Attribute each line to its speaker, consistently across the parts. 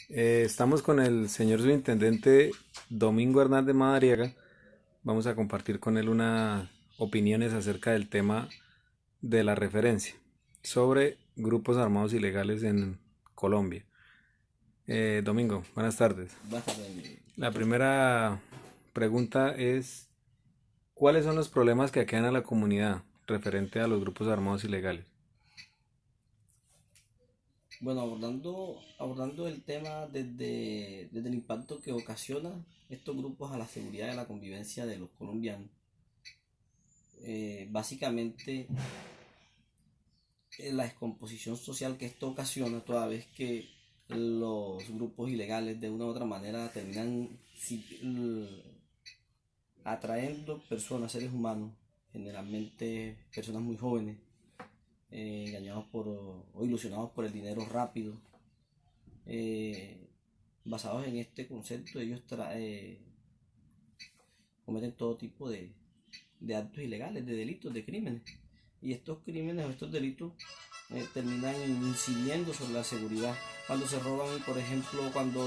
Speaker 1: Estamos con el señor subintendente Domingo Hernández Madariaga. Vamos a compartir con él unas opiniones acerca del tema de la referencia sobre grupos armados ilegales en Colombia. Domingo, buenas tardes.
Speaker 2: Bastante.
Speaker 1: La primera pregunta es, ¿cuáles son los problemas que aquejan a la comunidad referente a los grupos armados ilegales?
Speaker 2: Bueno, abordando el tema desde el impacto que ocasionan estos grupos a la seguridad y a la convivencia de los colombianos. Básicamente, la descomposición social que esto ocasiona toda vez que los grupos ilegales de una u otra manera terminan atrayendo personas, seres humanos, generalmente personas muy jóvenes, engañados o ilusionados por el dinero rápido. eh, Basados en este concepto, ellos cometen todo tipo de actos ilegales, de delitos, de crímenes. Y estos crímenes o estos delitos terminan incidiendo sobre la seguridad. Cuando se roban, por ejemplo, cuando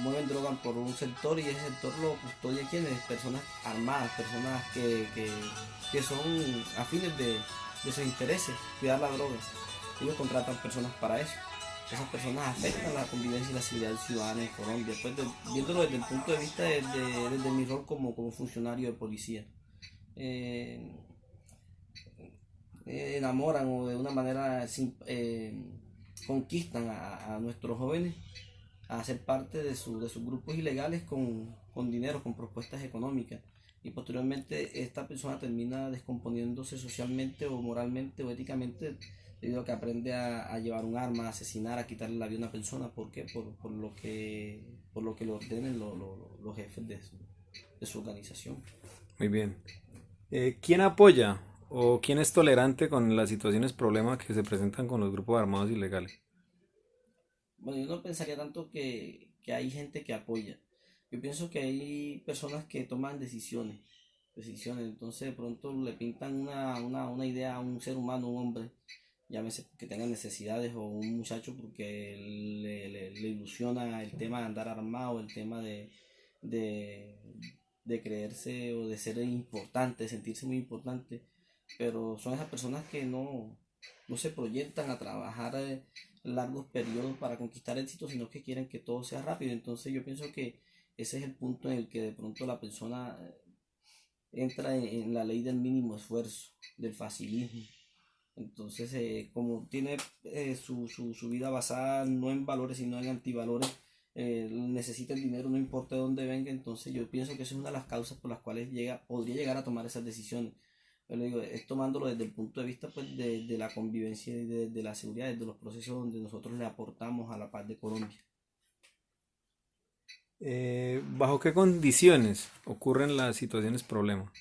Speaker 2: mueven droga por un sector y ese sector lo custodia quienes, personas armadas, personas que son afines de sus intereses, cuidar la droga. Ellos contratan personas para eso. Esas personas afectan la convivencia y la seguridad ciudadana en Colombia, pues viéndolo desde el punto de vista desde mi rol como funcionario de policía. Eh, Enamoran o de una manera conquistan a nuestros jóvenes a ser parte de sus grupos ilegales con dinero, con propuestas económicas. Y posteriormente esta persona termina descomponiéndose socialmente o moralmente o éticamente debido a que aprende a llevar un arma, a asesinar, a quitarle la vida a una persona. ¿Por qué? Por lo que le ordenen los jefes de su organización.
Speaker 1: Muy bien. ¿Quién apoya o quién es tolerante con las situaciones problemas que se presentan con los grupos armados ilegales?
Speaker 2: Bueno, yo no pensaría tanto que hay gente que apoya. Yo pienso que hay personas que toman decisiones. Entonces de pronto le pintan una idea a un ser humano, un hombre, llámese que tenga necesidades o un muchacho porque le ilusiona el tema de andar armado, el tema de, de creerse o de ser importante, de sentirse muy importante. Pero son esas personas que no se proyectan a trabajar largos periodos para conquistar éxito, sino que quieren que todo sea rápido. Entonces yo pienso que ese es el punto en el que de pronto la persona entra en la ley del mínimo esfuerzo, del facilismo. Entonces, como tiene su vida basada no en valores, sino en antivalores, necesita el dinero, no importa de dónde venga. Entonces, yo pienso que esa es una de las causas por las cuales podría llegar a tomar esas decisiones. Yo le digo, es tomándolo desde el punto de vista pues, de la convivencia y de la seguridad, de los procesos donde nosotros le aportamos a la paz de Colombia.
Speaker 1: ¿Bajo qué condiciones ocurren las situaciones problema?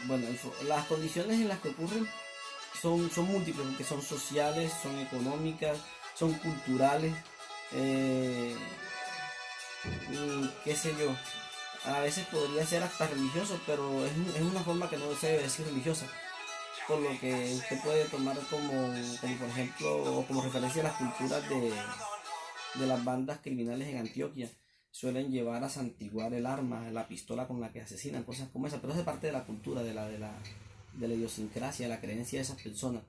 Speaker 2: Bueno, las condiciones en las que ocurren son múltiples, porque son sociales, son económicas, son culturales, eh, qué sé yo. A veces podría ser hasta religioso, pero es una forma que no se debe decir religiosa. Por lo que usted puede tomar como por ejemplo, o como referencia a las culturas de las bandas criminales en Antioquia. Suelen llevar a santiguar el arma, la pistola con la que asesinan, cosas como esas. Pero eso es parte de la cultura, de la idiosincrasia, de la creencia de esas personas.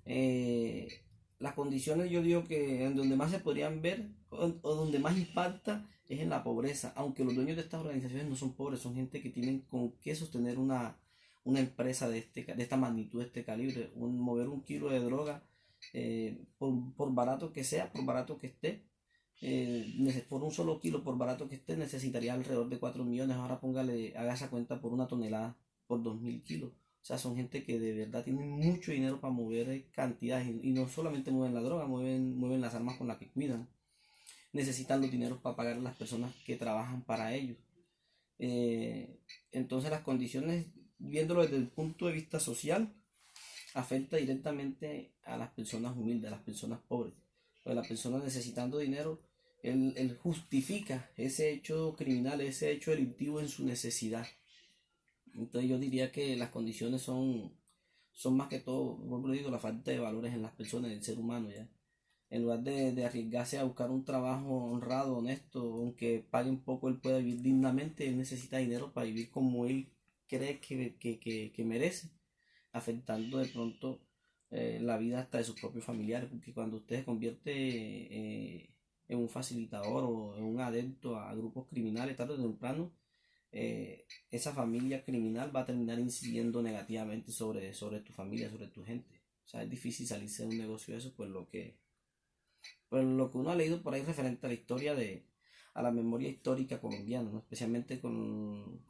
Speaker 2: Eh, las condiciones yo digo que en donde más se podrían ver o donde más impacta es en la pobreza, aunque los dueños de estas organizaciones no son pobres, son gente que tienen con qué sostener una empresa de esta magnitud, de este calibre, mover un kilo de droga, por barato que sea, por barato que esté, por un solo kilo, por barato que esté, necesitaría alrededor de 4 millones. Ahora póngale, haga esa cuenta por una tonelada, por 2000 kilos. O sea, son gente que de verdad tienen mucho dinero para mover cantidades y no solamente mueven la droga, mueven las armas con las que cuidan. Necesitan los dineros para pagar a las personas que trabajan para ellos. Eh, entonces las condiciones, viéndolo desde el punto de vista social, afecta directamente a las personas humildes, a las personas pobres. Pues la persona necesitando dinero, él justifica ese hecho criminal, ese hecho delictivo en su necesidad. Entonces yo diría que las condiciones son más que todo, como le digo, la falta de valores en las personas, en el ser humano ya. En lugar de arriesgarse a buscar un trabajo honrado, honesto, aunque pague un poco, él pueda vivir dignamente, él necesita dinero para vivir como él cree que merece, afectando de pronto la vida hasta de sus propios familiares, porque cuando usted se convierte en un facilitador o en un adepto a grupos criminales tarde o temprano, esa familia criminal va a terminar incidiendo negativamente sobre tu familia, sobre tu gente. O sea, es difícil salirse de un negocio de eso, pues lo que uno ha leído por ahí referente a la historia a la memoria histórica colombiana, ¿no? Especialmente con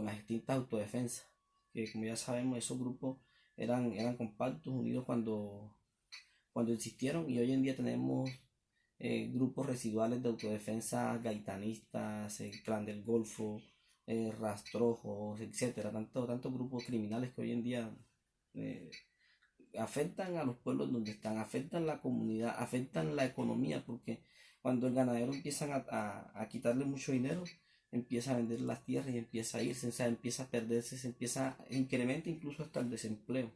Speaker 2: las distintas autodefensas, que como ya sabemos, esos grupos eran compactos, unidos cuando existieron, y hoy en día tenemos grupos residuales de autodefensa gaitanistas, el Clan del Golfo, rastrojos, etcétera, tantos grupos criminales que hoy en día eh, afectan a los pueblos donde están, afectan la comunidad, afectan la economía, porque cuando el ganadero empiezan a quitarle mucho dinero, empieza a vender las tierras y empieza a irse, o sea, empieza a perderse, incrementa incluso hasta el desempleo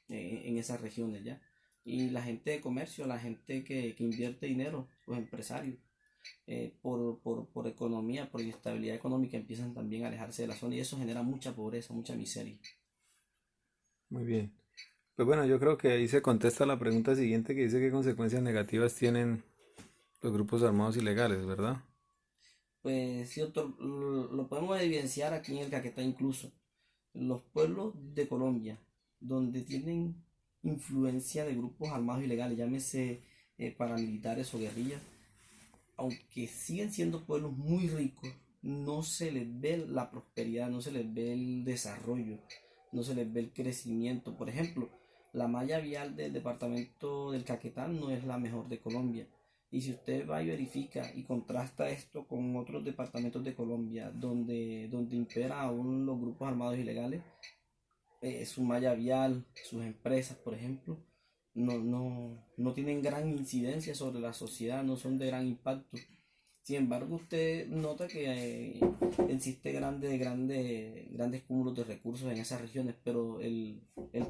Speaker 2: en esas regiones ya. Y la gente de comercio, la gente que invierte dinero, los empresarios, por economía, por inestabilidad económica, empiezan también a alejarse de la zona y eso genera mucha pobreza, mucha miseria.
Speaker 1: Muy bien. Pues bueno, yo creo que ahí se contesta la pregunta siguiente que dice qué consecuencias negativas tienen los grupos armados ilegales, ¿verdad?
Speaker 2: Pues sí, doctor, lo podemos evidenciar aquí en el Caquetá incluso. Los pueblos de Colombia, donde tienen influencia de grupos armados ilegales, llámese paramilitares o guerrillas, aunque siguen siendo pueblos muy ricos, no se les ve la prosperidad, no se les ve el desarrollo, no se les ve el crecimiento. Por ejemplo, la malla vial del departamento del Caquetá no es la mejor de Colombia. Y si usted va y verifica y contrasta esto con otros departamentos de Colombia donde impera aún los grupos armados ilegales, su malla vial, sus empresas, por ejemplo, no tienen gran incidencia sobre la sociedad, no son de gran impacto. Sin embargo, usted nota que existe grandes cúmulos de recursos en esas regiones, pero el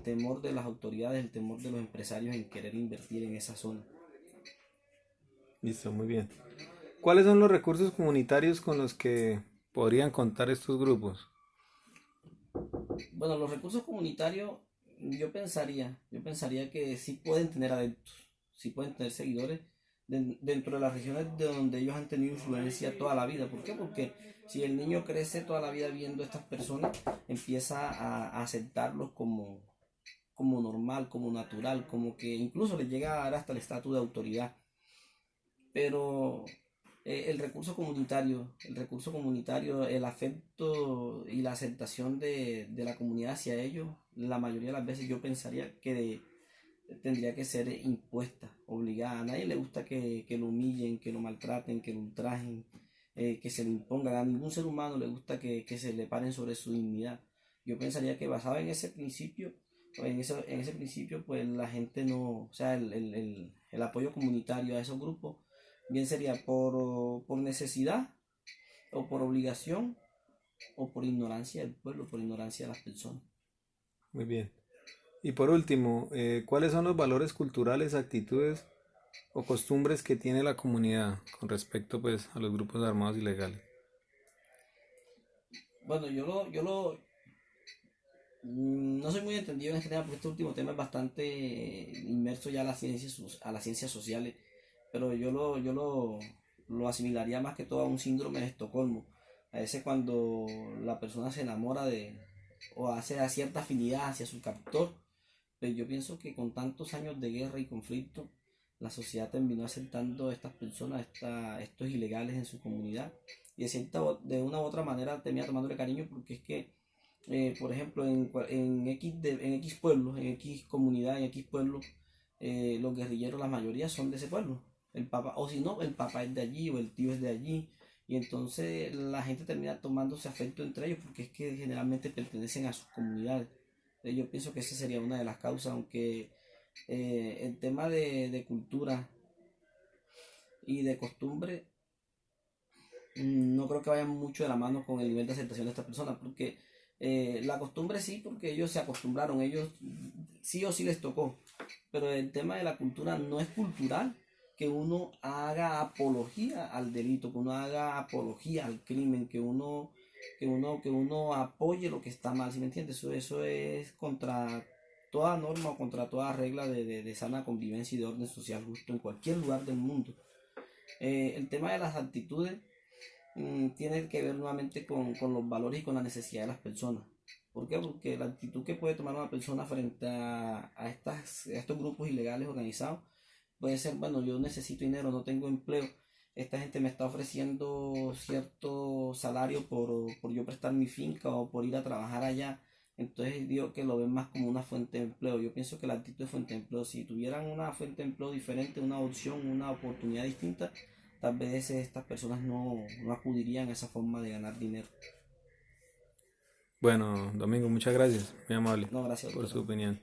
Speaker 2: temor de las autoridades, el temor de los empresarios en querer invertir en esa zona.
Speaker 1: Listo, muy bien. ¿Cuáles son los recursos comunitarios con los que podrían contar estos grupos?
Speaker 2: Bueno, los recursos comunitarios, yo pensaría que sí pueden tener adeptos, sí pueden tener seguidores dentro de las regiones de donde ellos han tenido influencia toda la vida. ¿Por qué? Porque si el niño crece toda la vida viendo a estas personas, empieza a aceptarlos como normal, como natural, como que incluso le llega a dar hasta el estatus de autoridad. Pero el afecto y la aceptación de la comunidad hacia ellos, la mayoría de las veces yo pensaría que tendría que ser impuesta, obligada. A nadie le gusta que lo humillen, que lo maltraten, que lo ultrajen, que se le impongan. A ningún ser humano le gusta que se le paren sobre su dignidad. Yo pensaría que basado en ese principio, en ese principio, pues la gente no, o sea, el apoyo comunitario a esos grupos, bien sería por necesidad o por obligación o por ignorancia del pueblo, por ignorancia de las personas.
Speaker 1: Muy bien. Y por último, ¿cuáles son los valores culturales, actitudes o costumbres que tiene la comunidad con respecto pues a los grupos armados ilegales?
Speaker 2: Bueno, no soy muy entendido en este tema porque este último tema es bastante inmerso ya a las ciencias sociales, pero lo asimilaría más que todo a un síndrome de Estocolmo. A veces cuando la persona se enamora o hace a cierta afinidad hacia su captor, pues yo pienso que con tantos años de guerra y conflicto, la sociedad terminó aceptando a estas personas, estos ilegales en su comunidad, y de una u otra manera termina tomándole cariño porque es que por ejemplo, en X pueblos, en X comunidad, en X pueblos, los guerrilleros, la mayoría son de ese pueblo. El papá, o si no, el papá es de allí o el tío es de allí. Y entonces la gente termina tomándose afecto entre ellos porque es que generalmente pertenecen a sus comunidades. Yo pienso que esa sería una de las causas, aunque el tema de cultura y de costumbre no creo que vayan mucho de la mano con el nivel de aceptación de esta persona, porque la costumbre sí, porque ellos se acostumbraron, ellos sí o sí les tocó, pero el tema de la cultura no es cultural que uno haga apología al delito, que uno haga apología al crimen, que uno apoye lo que está mal, ¿sí me entiendes? Eso es contra toda norma o contra toda regla de sana convivencia y de orden social justo en cualquier lugar del mundo. El tema de las actitudes tiene que ver nuevamente con los valores y con la necesidad de las personas. ¿Por qué? Porque la actitud que puede tomar una persona frente a estos grupos ilegales organizados puede ser, bueno, yo necesito dinero, no tengo empleo, esta gente me está ofreciendo cierto salario por yo prestar mi finca o por ir a trabajar allá. Entonces digo que lo ven más como una fuente de empleo. Yo pienso que la actitud de fuente de empleo, si tuvieran una fuente de empleo diferente, una opción, una oportunidad distinta, tal vez estas personas no acudirían a esa forma de ganar dinero.
Speaker 1: Bueno, Domingo, muchas gracias, muy amable
Speaker 2: No, gracias a
Speaker 1: por
Speaker 2: usted,
Speaker 1: su
Speaker 2: Samuel.
Speaker 1: opinión.